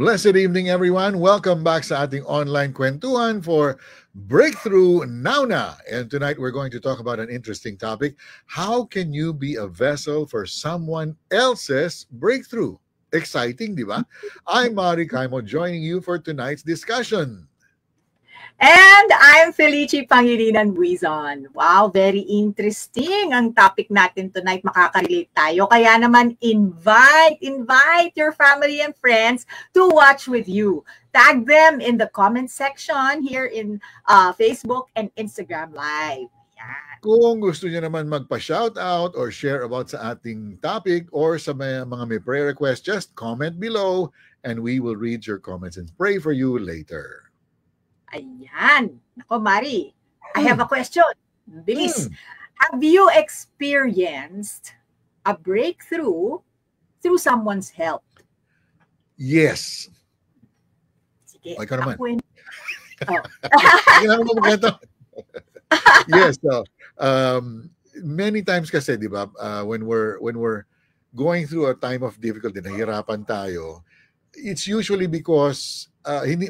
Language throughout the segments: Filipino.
Blessed evening, everyone. Welcome back sa ating online kwentuhan for Breakthrough Now Na. And tonight we're going to talk about an interesting topic. How can you be a vessel for someone else's breakthrough? Exciting, di ba? I'm Mari Kaimo joining you for tonight's discussion. And I'm Felici Pangilinan Buizon. Wow, very interesting ang topic natin tonight. Makaka-relate tayo. Kaya naman, invite your family and friends to watch with you. Tag them in the comment section here in Facebook and Instagram Live. Yan. Kung gusto niyo naman magpa-shoutout or share about sa ating topic or sa mga may prayer request, just comment below and we will read your comments and pray for you later. Ayan. Nako, Mari. I have a question. Bilis. Have you experienced a breakthrough through someone's help? Yes. Sige. Ikaw naman. Yes. So, many times kasi, di ba, when we're going through a time of difficulty, nahihirapan tayo, it's usually because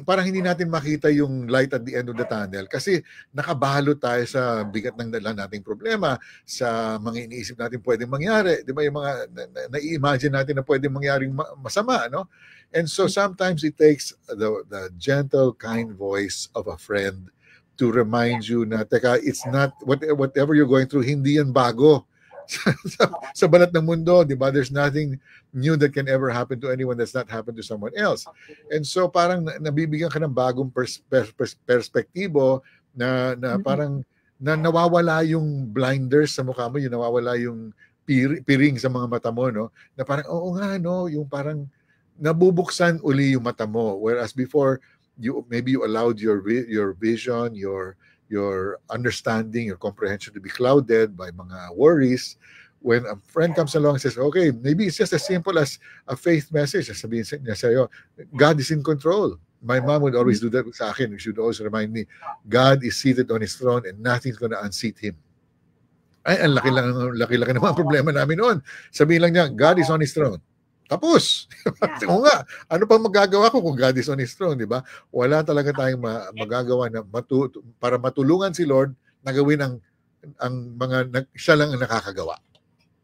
parang hindi natin makita yung light at the end of the tunnel kasi nakabalo tayo sa bigat ng dala nating problema, sa mga iniisip natin pwedeng mangyari, di ba, yung mga na-imagine natin na pwedeng mangyaring masama, no? And so sometimes it takes the gentle, kind voice of a friend to remind you na, teka, it's not, whatever you're going through, hindi yan bago. sa balat ng mundo, di ba? There's nothing new that can ever happen to anyone that's not happened to someone else. And so parang nabibigyan ka ng bagong perspektibo na parang nawawala yung blinders sa mukha mo, yung nawawala yung piring sa mga mata mo, no? Na parang, oo nga, no? Yung parang nabubuksan uli yung mata mo. Whereas before, maybe you allowed your vision, your understanding, your comprehension to be clouded by mga worries. When a friend comes along and says, okay, maybe it's just as simple as a faith message. Sabihin niya sa'yo, God is in control. My mom would always do that sa akin. She would always remind me, God is seated on His throne and nothing's gonna unseat Him. Ay, ang laki ng mga problema namin noon. Sabihin lang niya, God is on His throne. Tapos, o nga, ano pa magagawa ko kung God is on His throne, di ba? Wala talaga tayong magagawa na para matulungan si Lord na gawin ang mga siya lang ang nakakagawa.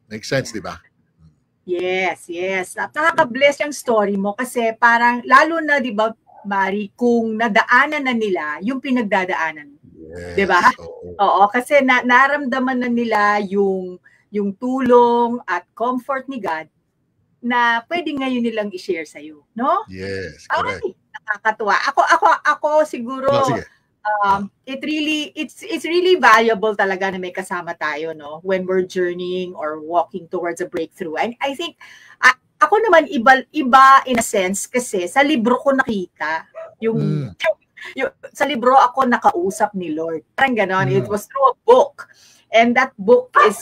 Makes sense, di ba? Yes. Nakaka-bless yung story mo kasi parang, lalo na, di ba, Mari, kung nadaanan na nila yung pinagdadaanan. Yes. Di ba? Oo, kasi naramdaman na nila yung tulong at comfort ni God na pwede ngayon nilang i-share sa iyo, no? Yes, correct. Ay, nakakatuwa. Ako siguro it's really valuable talaga na may kasama tayo, no, when we're journeying or walking towards a breakthrough. And I think ako naman iba in a sense kasi sa libro ko nakita yung sa libro ako nakausap ni Lord. Parang ganon. It was through a book. And that book is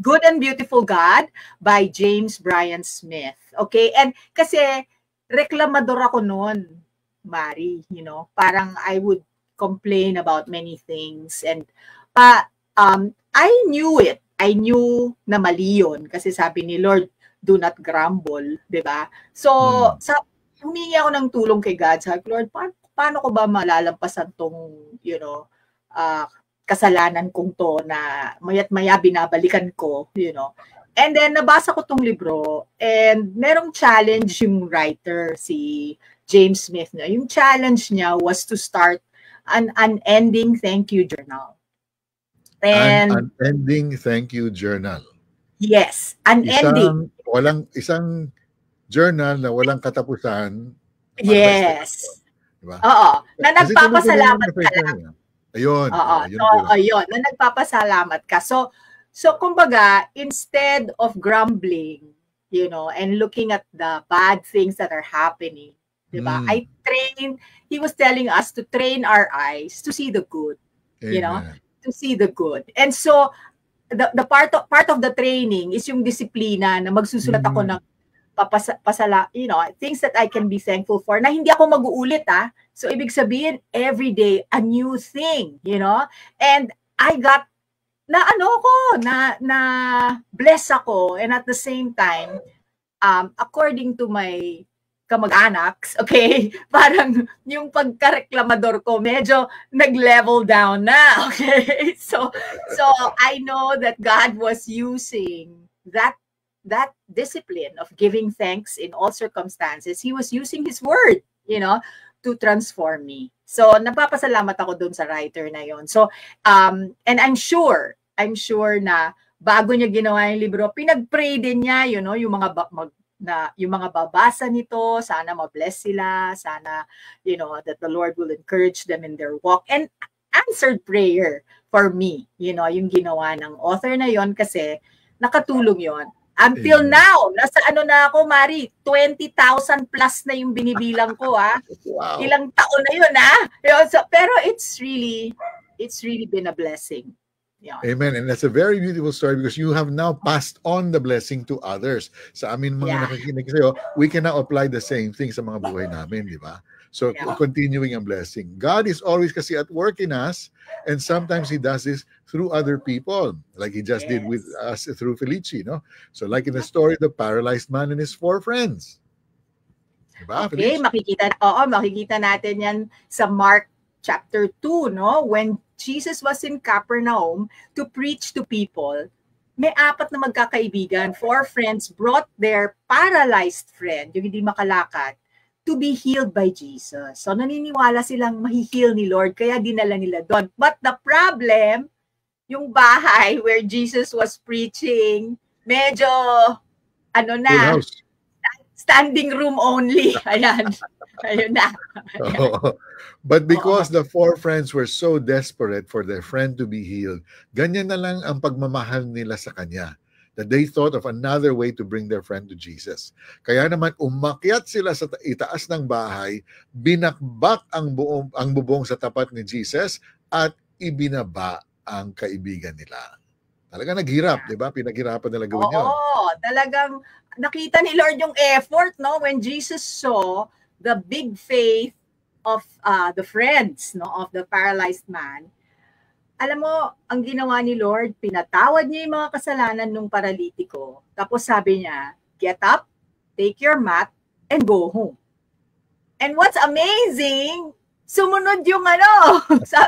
Good and Beautiful God by James Bryan Smith. Okay? And kasi reklamador ako noon, Mari, you know, parang I would complain about many things and I knew it. I knew na mali yun kasi sabi ni Lord, do not grumble, 'di ba? So, humingi ako ng tulong kay God. Sabi, Lord, paano ko ba malalampasan tong, you know, kasalanan kong to na maya't maya binabalikan ko, you know. And then nabasa ko tong libro and merong challenge yung writer, si James Smith. Yung challenge niya was to start an unending thank you journal. And an unending thank you journal. Yes, unending. Isang journal na walang katapusan. Yes. Diba? Oo. Na nagpapasalamat ka lang. Ayun. Ayun. Na nagpapasalamat ka. So kumbaga, instead of grumbling, you know, and looking at the bad things that are happening, diba? He was telling us to train our eyes to see the good. Amen. You know, to see the good. And so, the part of the training is yung disiplina na magsusulat ako ng you know, things that I can be thankful for na hindi ako mag-uulit, So, ibig sabihin, every day, a new thing, you know? And I got, na bless ako. And at the same time, according to my kamag-anaks, okay? Parang yung pagkareklamador ko, medyo nag-level down na, okay? So I know that God was using that discipline of giving thanks in all circumstances. He was using His word, to transform me. So, napapasalamat ako dun sa writer na yon. So, and I'm sure na bago niya ginawa yung libro, pinag-pray din niya, yung mga babasa nito, sana ma-bless sila, sana, that the Lord will encourage them in their walk. And answered prayer for me, yung ginawa ng author na yon kasi nakatulong yon. Until now, nasa na ako, Mari, 20,000 plus na yung binibilang ko, ha? Wow. Ilang taon na yun, ha? So, pero it's really been a blessing. Yeah. Amen. And that's a very beautiful story because you have now passed on the blessing to others. Sa amin mga nakikinig sa'yo, we can now apply the same thing sa mga buhay namin, di ba? So, continuing ang blessing. God is always kasi at work in us, and sometimes He does this through other people, like He just did with us through Felici, no? So, like in the story, the paralyzed man and his 4 friends. Diba, okay, makikita natin yan sa Mark chapter 2, no? When Jesus was in Capernaum to preach to people, may 4 na magkakaibigan, 4 friends brought their paralyzed friend, yung hindi makalakad, to be healed by Jesus. So naniniwala silang mahi-heal ni Lord, kaya dinala nila doon. But the problem, yung bahay where Jesus was preaching, medyo, standing room only. Ayan. Ayun na. But because the 4 friends were so desperate for their friend to be healed, ganyan na lang ang pagmamahal nila sa Kanya, that they thought of another way to bring their friend to Jesus. Kaya naman umakyat sila sa itaas ng bahay, binakbak ang bubong sa tapat ni Jesus at ibinaba ang kaibigan nila. Talaga naghirap, di ba? Pinaghirapan nila gawin yun. Oo, talagang nakita ni Lord yung effort, no? When Jesus saw the big faith of the friends, no, of the paralyzed man, alam mo, ang ginawa ni Lord, pinatawad niya yung mga kasalanan ng paralitiko. Tapos sabi niya, get up, take your mat, and go home. And what's amazing, sumunod yung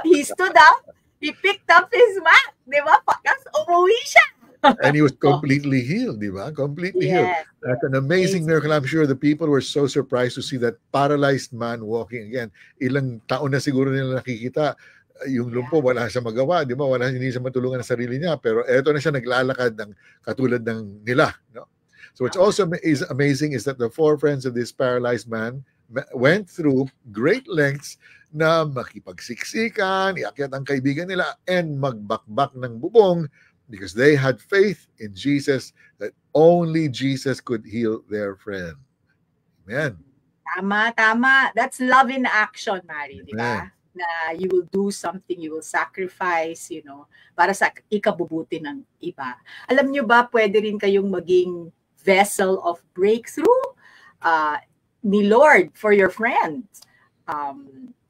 he stood up, he picked up his mat, di ba? Tapos umuwi siya. And he was completely healed, di ba? Completely healed. That's an amazing miracle. I'm sure the people were so surprised to see that paralyzed man walking again. Ilang taon na siguro nila nakikita, yung lumpo, wala siya magawa, di ba? Hindi siya matulungan ng sarili niya, pero eto na siya naglalakad ng katulad ng nila, no? So what's also amazing is that the 4 friends of this paralyzed man went through great lengths na makipagsiksikan, iakyat ang kaibigan nila, and magbakbak ng bubong because they had faith in Jesus that only Jesus could heal their friend. Amen. Tama. That's love in action, Mari, di ba? Na you will do something, you will sacrifice, para sa ikabubuti ng iba. Alam nyo ba, pwede rin kayong maging vessel of breakthrough ni Lord for your friends.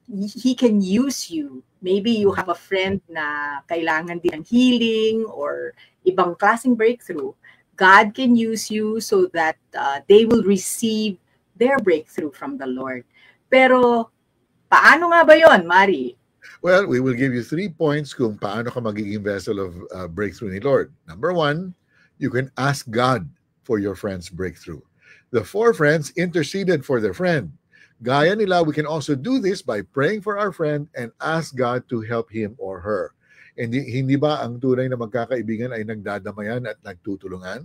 He can use you. Maybe you have a friend na kailangan din ng healing or ibang klaseng breakthrough. God can use you so that they will receive their breakthrough from the Lord. Pero, paano nga ba yon, Mari? Well, we will give you 3 points kung paano ka magiging vessel of breakthrough ni Lord. Number 1, you can ask God for your friend's breakthrough. The 4 friends interceded for their friend. Gaya nila, we can also do this by praying for our friend and ask God to help him or her. Hindi ba ang tunay na magkakaibigan ay nagdadamayan at nagtutulungan?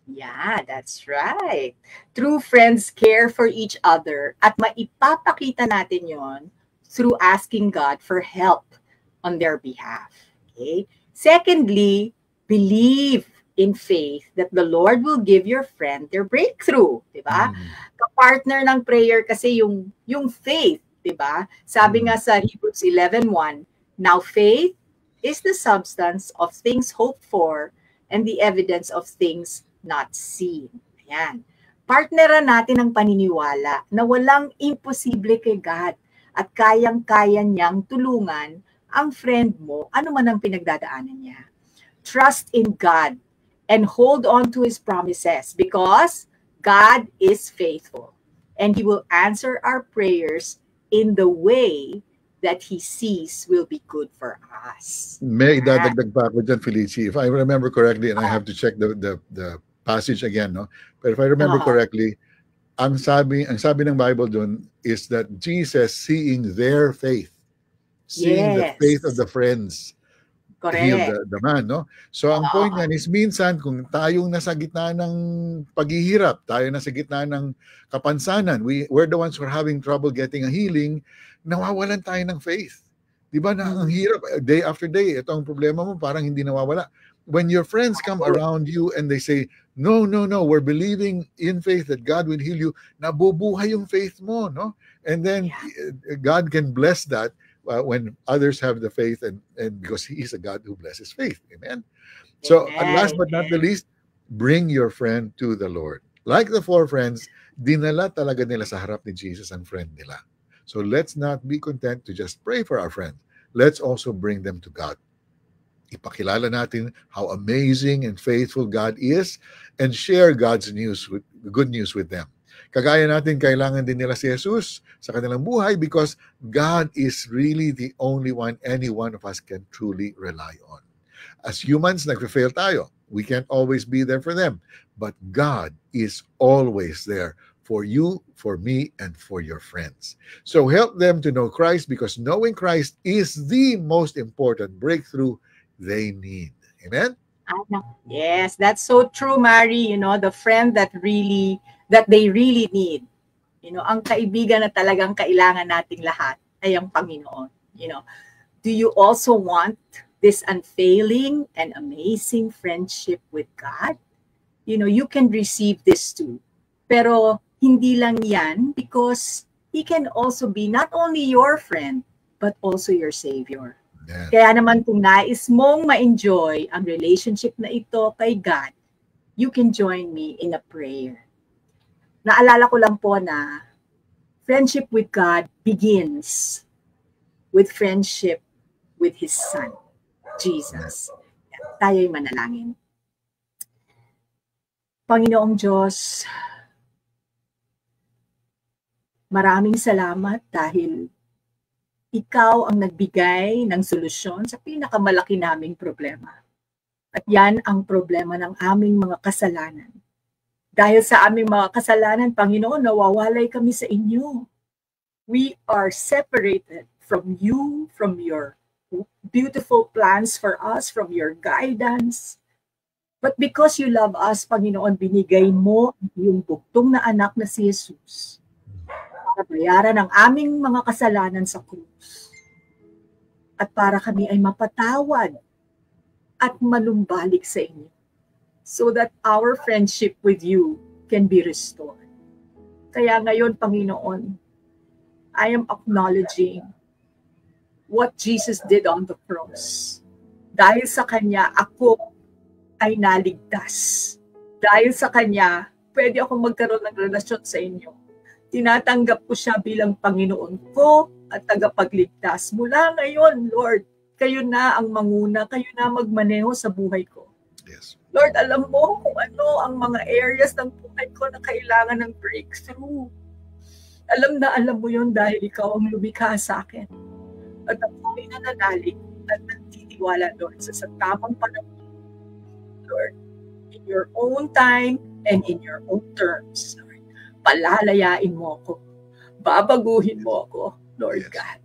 Yeah, that's right. True friends care for each other at maipapakita natin yon through asking God for help on their behalf. Okay? Secondly, believe in faith that the Lord will give your friend their breakthrough, 'di ba? Ka-partner ng prayer kasi yung faith, 'di ba? Sabi nga sa Hebrews 11:1, now faith is the substance of things hoped for and the evidence of things not seen. Ayan. Partneran natin ang paniniwala na walang imposible kay God at kayang-kaya niyang tulungan ang friend mo, ano man ang pinagdadaanan niya. Trust in God and hold on to His promises because God is faithful. and He will answer our prayers in the way that He sees will be good for us. May dadagdag pa ako dyan, Felici. If I remember correctly, and I have to check the passage again, no? But if I remember correctly, ang sabi ng Bible dun is that Jesus seeing their faith, seeing the faith of the friends, heal the man, no? So ang point nga is minsan kung tayong nasa gitna ng paghihirap, tayo nasa gitna ng kapansanan, we're the ones who are having trouble getting a healing, nawawalan tayo ng faith. Di ba na ang hirap, day after day, ito ang problema mo, parang hindi nawawala. When your friends come around you and they say, no, we're believing in faith that God will heal you, nabubuhay yung faith mo, no? And then God can bless that when others have the faith, and because He is a God who blesses faith. Amen? So, last but not the least, bring your friend to the Lord. Like the 4 friends, dinala talaga nila sa harap ni Jesus ang friend nila. So let's not be content to just pray for our friends. Let's also bring them to God. Ipakilala natin how amazing and faithful God is and share God's good news with them. Kagaya natin, kailangan din nila si Jesus sa kanilang buhay because God is really the only one any one of us can truly rely on. As humans, nagfe-fail tayo. We can't always be there for them. But God is always there for you, for me, and for your friends. So help them to know Christ because knowing Christ is the most important breakthrough they need. Amen? Yes, that's so true, Mary. You know, the friend that they really need. You know, ang kaibigan na talagang kailangan nating lahat ay ang Panginoon. You know, do you also want this unfailing and amazing friendship with God? You know, you can receive this too. Pero hindi lang yan because He can also be not only your friend, but also your Savior. Yeah. Kaya naman kung nais mong ma-enjoy ang relationship na ito kay God, you can join me in a prayer. Naalala ko lang po na friendship with God begins with friendship with His Son, Jesus. Tayo'y manalangin. Panginoong Diyos, maraming salamat dahil Ikaw ang nagbigay ng solusyon sa pinakamalaki naming problema. At yan ang problema ng aming mga kasalanan. Dahil sa aming mga kasalanan, Panginoon, nawawalay kami sa inyo. We are separated from you, from your beautiful plans for us, from your guidance. But because you love us, Panginoon, binigay mo yung bugtong na anak na si Jesus para bayaran ang aming mga kasalanan sa krus. At para kami ay mapatawad at manumbalik sa inyo so that our friendship with you can be restored. Kaya ngayon, Panginoon, I am acknowledging what Jesus did on the cross. Dahil sa Kanya, ako ay naligtas. Dahil sa Kanya, pwede akong magkaroon ng relasyon sa inyo. Tinatanggap ko siya bilang Panginoon ko at tagapagligtas. Mula ngayon, Lord, kayo na ang manguna, kayo na magmaneho sa buhay ko. Yes. Lord, alam mo kung ano ang mga areas ng buhay ko na kailangan ng breakthrough. Alam mo yun dahil ikaw ang lumikha sa akin. At ako ay nananalig at nagtitiwala, Lord, sa tamang panahon. Lord, in your own time and in your own terms, Lord. Palalayain mo ako. Babaguhin mo ako, Lord God.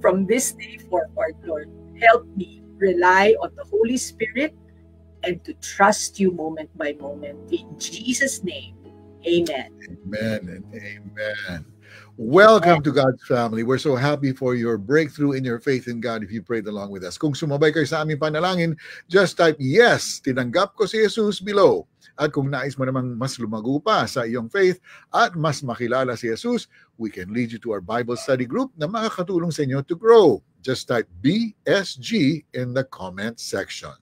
From this day forward, Lord, help me rely on the Holy Spirit and to trust you moment by moment. In Jesus' name, amen. Amen and amen. Welcome to God's family. We're so happy for your breakthrough in your faith in God if you prayed along with us. Kung sumabay kayo sa aming panalangin, just type yes, tinanggap ko si Jesus below. At kung nais mo namang mas lumago pa sa iyong faith at mas makilala si Jesus, we can lead you to our Bible study group na makakatulong sa inyo to grow. Just type BSG in the comment section.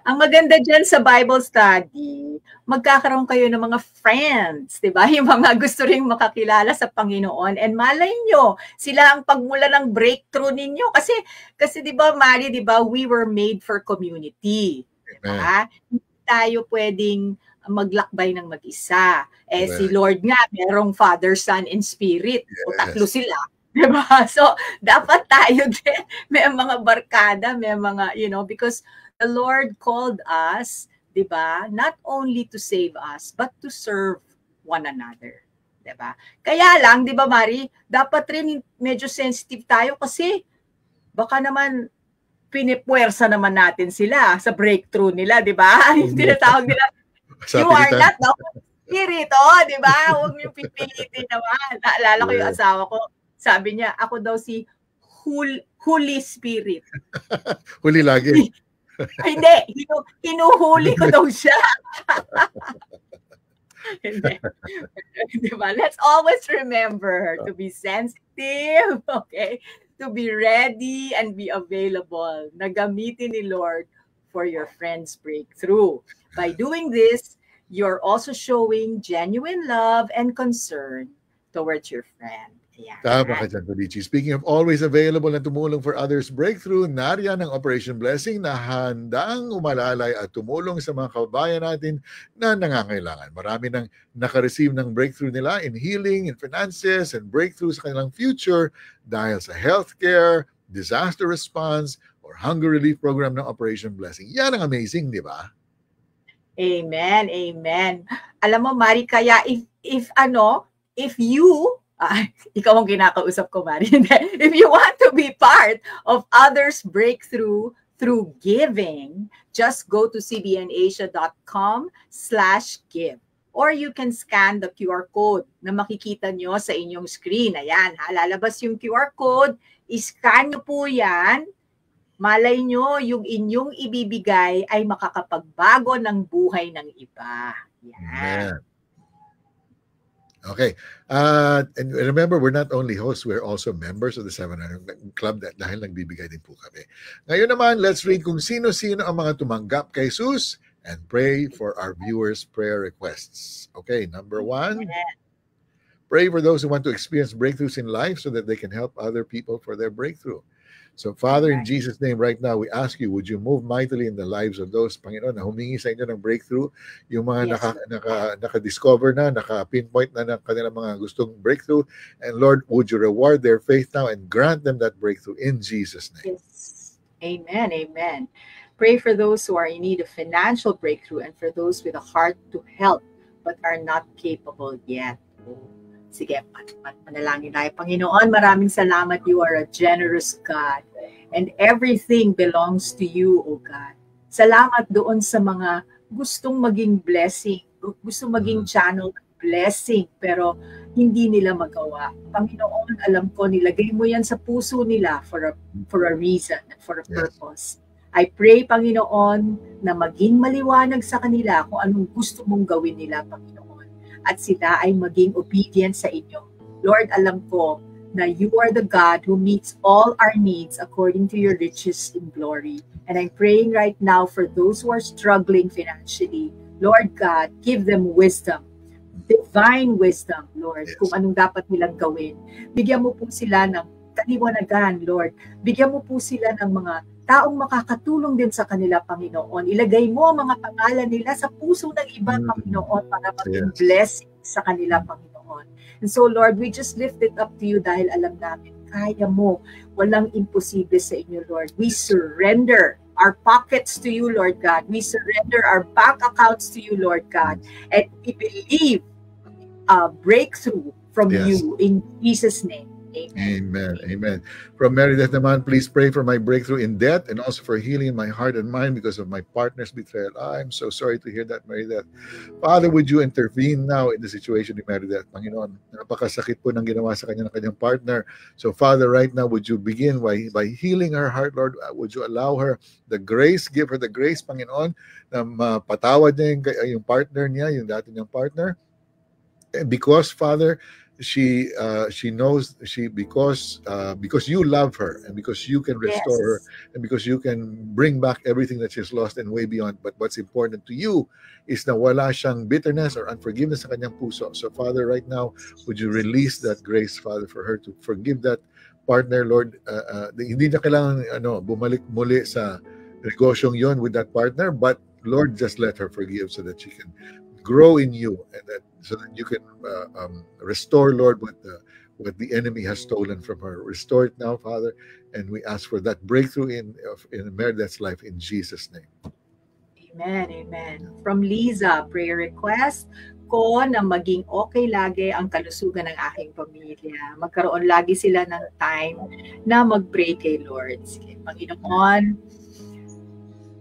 Ang maganda dyan sa Bible study, magkakaroon kayo ng mga friends, di ba? Yung mga gusto rin makakilala sa Panginoon. And malay nyo, sila ang pagmula ng breakthrough ninyo. Kasi di ba, Mari, di ba, we were made for community. Di ba? Hindi tayo pwedeng maglakbay ng mag-isa. Si Correct. Lord nga, merong Father, Son, and Spirit. O tatlo Yes. sila. Diba? So, dapat tayo din, may mga barkada, may mga, because the Lord called us, diba, not only to save us, but to serve one another. Diba? Kaya lang, diba Mari, dapat rin medyo sensitive tayo kasi baka naman pinipwersa naman natin sila sa breakthrough nila, diba? Yung tinatawag nila, you are not the Spirit, di ba? Huwag niyo pipilitin naman. Naalala ko yung asawa ko, sabi niya, ako daw si Holy Spirit. Huli lagi. Hindi, hinuhuli ko daw siya. Diba? Let's always remember to be sensitive, okay? To be ready and be available. Na gamitin ni Lord for your friend's breakthrough. By doing this, you're also showing genuine love and concern towards your friend. Ayan. Tama ka dyan, Tolichi. Speaking of always available na tumulong for others' breakthrough, nariyan ang Operation Blessing na handang umalalay at tumulong sa mga kababayan natin na nangangailangan. Marami nang nakareceive ng breakthrough nila in healing, in finances, and breakthrough sa kanilang future dahil sa healthcare, disaster response, or hunger relief program ng Operation Blessing. Yan ang amazing, di ba? Amen, amen. Alam mo, Mari, kaya if you ikaw ang kinakausap ko, Mari. If you want to be part of others' breakthrough through giving, just go to cbnasia.com/give. Or you can scan the QR code na makikita nyo sa inyong screen. Ayan, lalabas yung QR code. I-scan nyo po yan. Malay nyo, yung inyong ibibigay ay makakapagbago ng buhay ng iba. Yan. Yeah. Okay. And remember, we're not only hosts, we're also members of the 700 Club dahil nagbibigay din po kami. Ngayon naman, let's read kung sino-sino ang mga tumanggap kay Jesus and pray for our viewers' prayer requests. Okay, number 1, pray for those who want to experience breakthroughs in life so that they can help other people for their breakthrough. So, Father, in Jesus' name right now, we ask you, would you move mightily in the lives of those, Panginoon, na humingi sa inyo ng breakthrough, yung mga naka-discover na, naka-pinpoint na ng kanilang mga gustong breakthrough. And Lord, would you reward their faith now and grant them that breakthrough in Jesus' name. Yes. Amen, amen. Pray for those who are in need of financial breakthrough and for those with a heart to help but are not capable yet. Sige, manalangin tayo. Panginoon, maraming salamat. You are a generous God. And everything belongs to you, O God. Salamat doon sa mga gustong maging blessing, gustong maging channel of blessing, pero hindi nila magawa. Panginoon, alam ko, nilagay mo yan sa puso nila for a reason, for a purpose. I pray, Panginoon, na maging maliwanag sa kanila kung anong gusto mong gawin nila, Panginoon. At sila ay maging obedient sa inyo. Lord, alam ko na you are the God who meets all our needs according to your riches in glory. And I'm praying right now for those who are struggling financially. Lord God, give them wisdom, divine wisdom, Lord, kung anong dapat nilang gawin. Bigyan mo po sila ng kaliwanagan, Lord. Bigyan mo po sila ng mga taong makakatulong din sa kanila, Panginoon. Ilagay mo ang mga pangalan nila sa puso ng iba, Panginoon, para maging blessing sa kanila, Panginoon. And so, Lord, we just lift it up to you dahil alam namin, kaya mo. Walang imposible sa inyo, Lord. We surrender our pockets to you, Lord God. We surrender our bank accounts to you, Lord God. And we believe a breakthrough from you in Jesus' name. Amen. Amen. From Meredith naman, please pray for my breakthrough in debt and also for healing in my heart and mind because of my partner's betrayal. I'm so sorry to hear that, Meredith. Father, would you intervene now in the situation ni Meredith? Panginoon, napakasakit po ng ginawa sa kanya ng kanyang partner. So, Father, right now, would you begin by healing her heart, Lord? Would you allow her the grace, give her the grace, Panginoon, na mapatawad niya yung partner niya, yung dati niyang partner. And because, Father, she knows because you love her and because you can restore her and because you can bring back everything that she's lost and way beyond. But what's important to you is na wala siyang bitterness or unforgiveness sa kanyang puso. So Father, right now, would you release that grace, Father, for her to forgive that partner, Lord? Hindi na kailangan bumalik muli sa negosyong yon with that partner, but Lord, just let her forgive so that she can grow in you, and that so that you can restore, Lord, what the enemy has stolen from her. Restore it now, Father, and we ask for that breakthrough in Meredith's life in Jesus' name. Amen, amen. From Liza, prayer request ko na maging okay lagi ang kalusugan ng aking pamilya. Magkaroon lagi sila ng time na mag-pray kay Lord. Sige, Panginoon,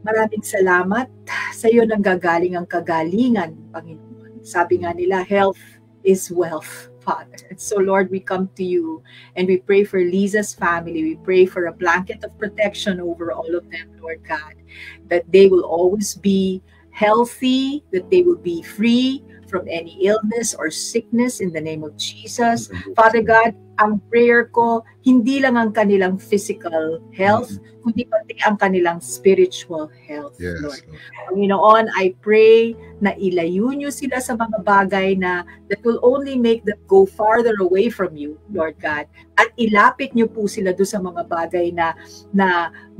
maraming salamat. Sa iyo nanggagaling ang kagalingan, Panginoon. Sabi nga nila, health is wealth, Father. And so, Lord, we come to you and we pray for Liza's family. We pray for a blanket of protection over all of them, Lord God, that they will always be healthy, that they will be free from any illness or sickness in the name of Jesus. Father God, ang prayer ko, hindi lang ang kanilang physical health, kundi pati ang kanilang spiritual health, Yes, Lord. Lord. Panginoon, I pray na ilayo niyo sila sa mga bagay na that will only make them go farther away from you, Lord God. At ilapit niyo po sila doon sa mga bagay na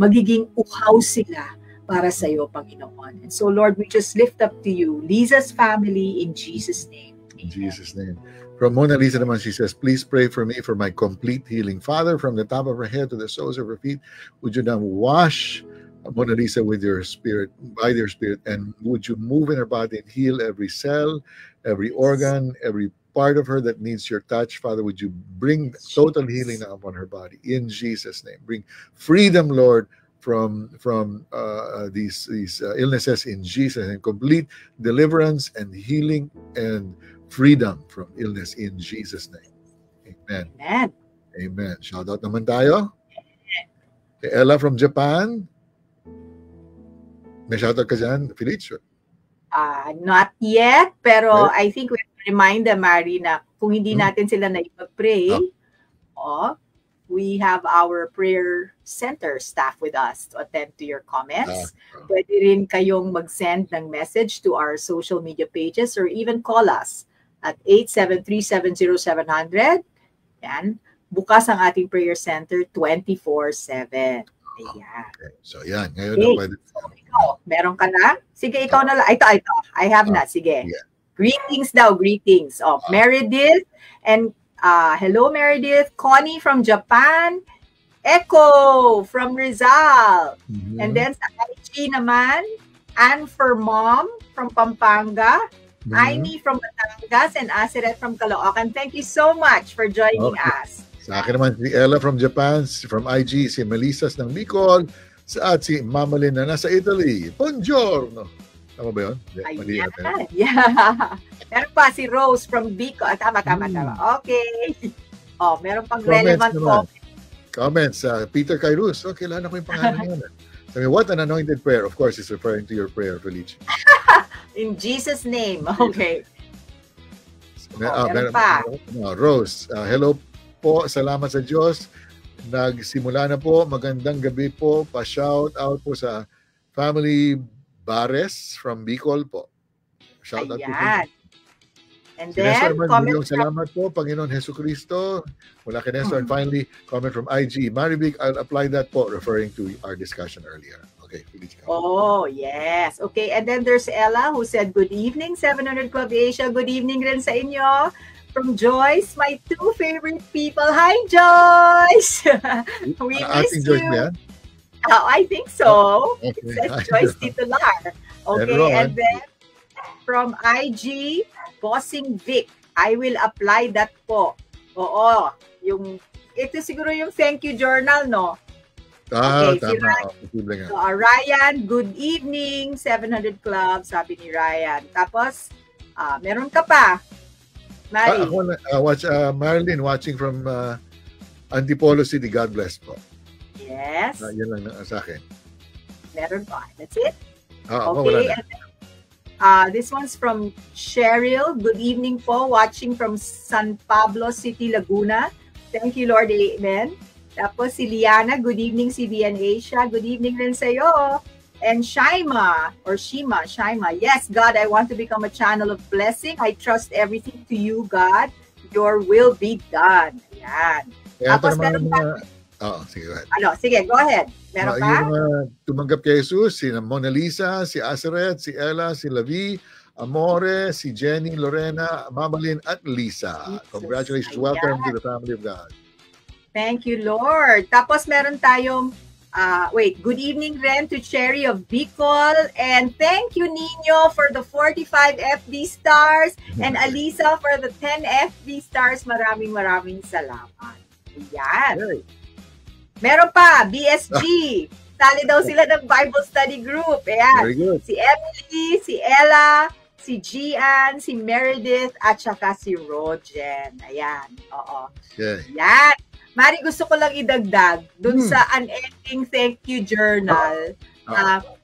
magiging uhaw sila para sa iyo, Panginoon. And so, Lord, we just lift up to you Liza's family in Jesus' name. In Jesus' name. From Mona Lisa naman, she says, please pray for me for my complete healing. Father, from the top of her head to the soles of her feet, would you now wash Mona Lisa with your spirit, by your spirit, and would you move in her body and heal every cell, every organ, every part of her that needs your touch. Father, would you bring total healing now upon her body in Jesus' name. Bring freedom, Lord, from these illnesses in Jesus, and complete deliverance and healing and freedom from illness in Jesus' name. Amen. Amen. Amen. Shout out naman tayo. Kay Ella from Japan. May shout out ka dyan, Felicia? Not yet, pero Okay. I think we have to remind them, Mari, na kung hindi natin sila na ipag-pray, we have our prayer center staff with us to attend to your comments. Pwede rin kayong mag-send ng message to our social media pages or even call us at 873-70700. Yan. Bukas ang ating prayer center 24/7. Ayan. Okay. So, yan. Ngayon Okay. na pwede. So, ikaw, meron ka na? Sige, ikaw na lang. Ito. I have na. Sige. Yeah. Greetings daw. Greetings. Meredith and hello, Meredith. Connie from Japan. Echo from Rizal. And then sa IG naman, Anne for Mom from Pampanga. Aimee from Batangas and Asiret from Caloocan. Thank you so much for joining us. Sa akin naman, si Ella from Japan, from IG, si Melisas ng Bicol, at si Mama Lynn na nasa Italy. Buongiorno! Tama ba yun? Mali Ayan. natin. Yeah. Meron pa si Rose from Bicol. Tama. Okay. Meron pang relevant naman. Comments. Peter Kairos. Okay, kilala ko yung pangalan niya. Sabi, what an anointed prayer. Of course, it's referring to your prayer, Felicia. In Jesus' name. Okay. Meron pa. Rose, hello po. Salamat sa Diyos. Nagsimula na po. Magandang gabi po. Pa-shout out po sa family Bares from Bicol po. Shout out po. And Si then, Nestor comment salamat po, Panginoon Hesus Cristo. Mula kay Nestor. And finally, comment from IG. Maribig, I'll apply that po, referring to our discussion earlier. Okay, Felicia. Oh, yes. Okay, and then there's Ella who said, good evening, 700 Club Asia. Good evening rin sa inyo. From Joyce, my two favorite people. Hi, Joyce! We miss you. Joyce ba yan? I think so. Okay. It says Joyce Titular. Okay, and then from IG, Bossing Vic, I will apply that po. Oo, ito siguro yung thank you journal, no? Okay, tama. Ryan, good evening, 700 Club, sabi ni Ryan. Tapos, meron ka pa, Mari. Marilyn, watching from Antipolo City. God bless po. Yes. Yan lang sa akin. Meron pa. That's it? Okay. This one's from Cheryl. Good evening po. Watching from San Pablo City, Laguna. Thank you, Lord. Amen. Tapos si Liana. Good evening, CBN Asia. Good evening rin sa'yo. And Shima. Yes, God, I want to become a channel of blessing. I trust everything to you, God. Your will be done. Ayan. Tapos meron pa. Sige, go ahead. Sige, go ahead. Meron pa? Yung tumanggap kay Jesus, si Mona Lisa, si Asiret, si Ella, si Lavi, Amore, si Jenny, Lorena, Mamalin, at Lisa. Congratulations. Welcome to the family of God. Thank you, Lord. Tapos meron tayong, good evening rin to Cherry of Bicol. And thank you, Nino, for the 45 FB stars. And Alisa for the 10 FB stars. Maraming salamat. Ayan. Hey. Meron pa, BSG. Sali daw sila ng Bible study group. Ayan. Very good. Si Emily, si Ella, si Gian, si Meredith, at saka si Rogen. Ayan. Oo. Okay. Ayan. Mari, gusto ko lang idagdag dun sa unending thank you journal.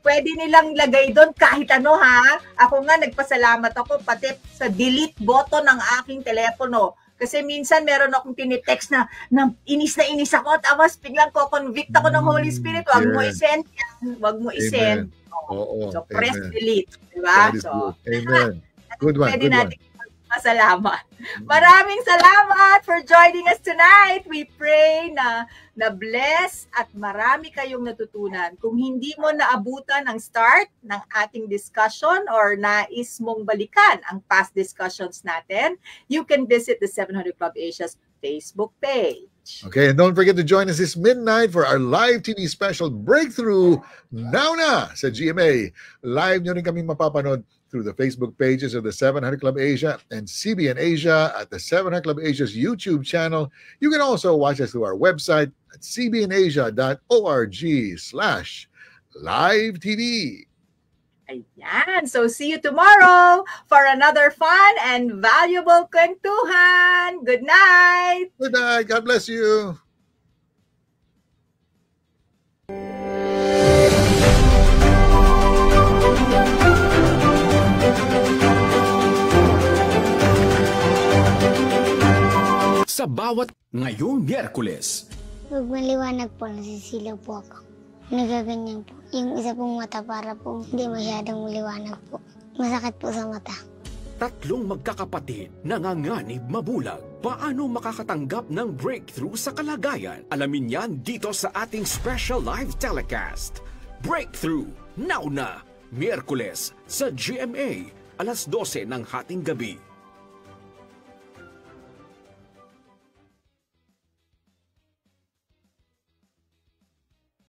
Pwede nilang lagay doon kahit ano ha. Ako nga nagpasalamat ako pati sa delete button ng aking telepono. Kasi minsan meron akong tinitext na inis ako. Tapos biglang ko convict ako ng Holy Spirit. Huwag mo i-send yan. Huwag mo i-send. Oo. So press delete. Diba? So, Amen. Good one. Pwede Good one. natin masalamat. Maraming salamat for joining us tonight. We pray na bless at marami kayong natutunan. Kung hindi mo naabutan ang start ng ating discussion or nais mong balikan ang past discussions natin, you can visit the 700 Club Asia's Facebook page. Okay, and don't forget to join us this midnight for our live TV special Breakthrough Now na sa GMA. Live nyo rin kaming mapapanood through the Facebook pages of the 700 Club Asia and CBN Asia at the 700 Club Asia's YouTube channel. You can also watch us through our website at cbnasia.org/live TV. Ayan. So see you tomorrow for another fun and valuable kwentuhan. Good night. Good night. God bless you. Sa bawat ngayong Miyerkules. Pag maliwanag po, nasisilaw po ako. Nagaganyan po. Yung isa pong mata para po hindi masyadong maliwanag po. Masakit po sa mata. Tatlong magkakapatid nanganganib mabulag. Paano makakatanggap ng breakthrough sa kalagayan? Alamin yan dito sa ating special live telecast. Breakthrough Now na, Miyerkules sa GMA, alas 12 ng hating gabi.